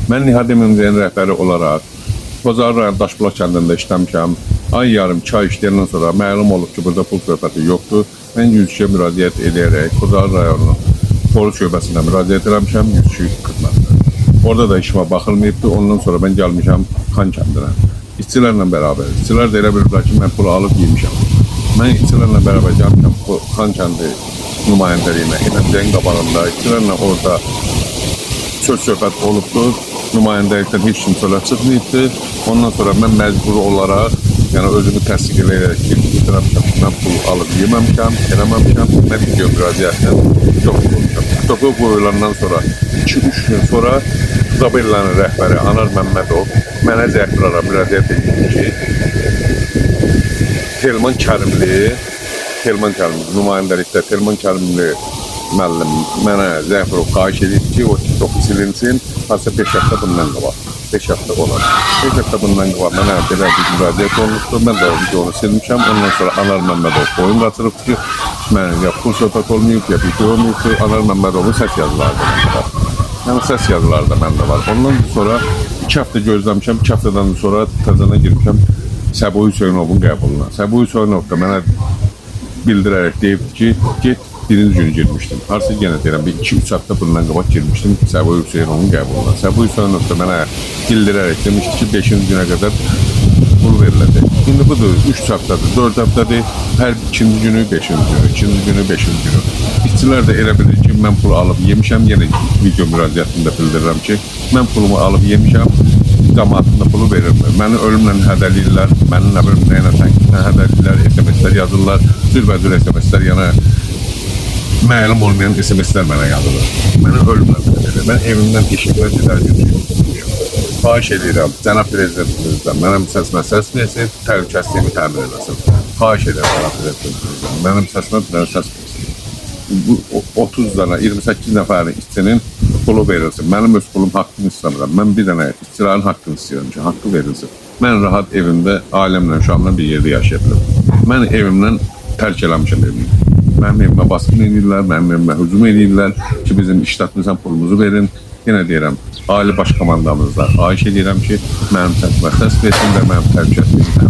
Mən Nihat Eminliyin rəhbəri olaraq Kozar rayon Daşbulaq kəndində işləmişəm. Ay yarım 2 ay işləyəndən sonra məlum olub ki, burada pul söhbəti yoxdur. Mən 102-yə müraciət edərək Kozar rayonu polis şöbəsinə müraciət eləmişəm, 102 xidmətdə. Orada da işimə baxılmayıbdı. Ondan sonra mən gəlmişəm Xan kəndinə. İşçilərlə bərabər. İşçilər də elə bilirlər ki, mən pulu alıb yemişəm. Mən işçilərlə bərabər gəlmişəm Xan kəndi nümayəndəliyinə. Eləmcəyin qabağında işçilərlə orada söz-söhbət olubdur. Nümayəndəlikdən heç kim sölə çıxmayıbdı. Ondan sonra mən məcbur olaraq, yəni özümü təsdiq edərək bildirmişəm ki, mən pul alıb yeməmişəm, eləməmişəm. Mən video müraciətlə çox qoymuşam. TikTok'a qoyulandan sonra 2-3 gün sonra Zabellənin rəhbəri Anar Məmmədov mənə zəhbirara müraciət etdi ki, Telman Kərimli nümayəndəlikdə Telman Kərimli müəllim mənə zəhbirov xahiş edib ki, o TikTok'u silinsin. Hatta 5 həftə bundan qabaq. 5 həftə olar. 5 həftə bundan qabaq mənə belə bir müraciət olmuşdur. Mən də o videonu silmişəm. Ondan sonra Anar Məmmədov oyun qaçırıb ki, mənim ya pul söhbət olmayıb, ya video olmayıb. Anar Məmmədovun səs yazıları da məndə var. Yəni səs yazıları da məndə var. Ondan sonra 2 həftə gözləmişəm. 2 həftədən sonra təzədən girmişəm Səbuhi Hüseynovun qəbuluna. Səbuhi Hüseynov da mənə bildirərək deyibdi ki, get birinci günü girmişdim. Harsı yenə deyirəm, bir 2-3 həftə bundan qabaq girmişdim Səbuhi Hüseynovun qəbuluna. Səbuhi Hüseynov da mənə bildirərək demişdi ki, 5-ci günə qədər pul veriləcək. İndi budur, 3 həftədir, 4 həftədir, hər ikinci günü, 5-ci günü, ikinci günü, 5-ci günü. İşçilər də elə bilir ki, mən pulu alıb yemişəm, yenə video müraciətində bildirirəm ki, mən pulumu alıb yemişəm, cəmaatında pulu verirlər. Məni ölümlə hədəliyirlər, məni nə bilim, nəylə tənqidlə hədəliyirlər, SMS-lər yazırlar, cürbəcür SMS-lər yana məlum olmayan SMS-lər mənə yazılır. Məni ölümlə hədəliyirlər. Mən evimdən işimdən gedərkən yoxmuşum. Xahiş edirəm, cənab prezidentimizdən mənim səsimə səs versin, təhlükəsizliyimi təmin edəsin. Xahiş edirəm, cənab prezidentimizdən mənim səsimə bir dənə səs versin. Bu 30 dənə, 28 nəfərin işçinin pulu verilsin. Mənim öz pulum haqqını istəmirəm. Mən bir dənə işçilərin haqqını istəyirəm ki, haqqı verilsin. Mən rahat evimdə, ailəmlə, uşağımla bir yerdə yaşaya bilirim. Mən evimdən tərk eləmişəm evimi. Mənim evimə baskın edirlər, mənim evimə hücum edirlər ki, bizim işlətmizdən pulumuzu verin. Yenə deyirəm, ali baş komandamızda xahiş edirəm ki, mənim səsimə səs versin və mənim təhlükəsizliyimi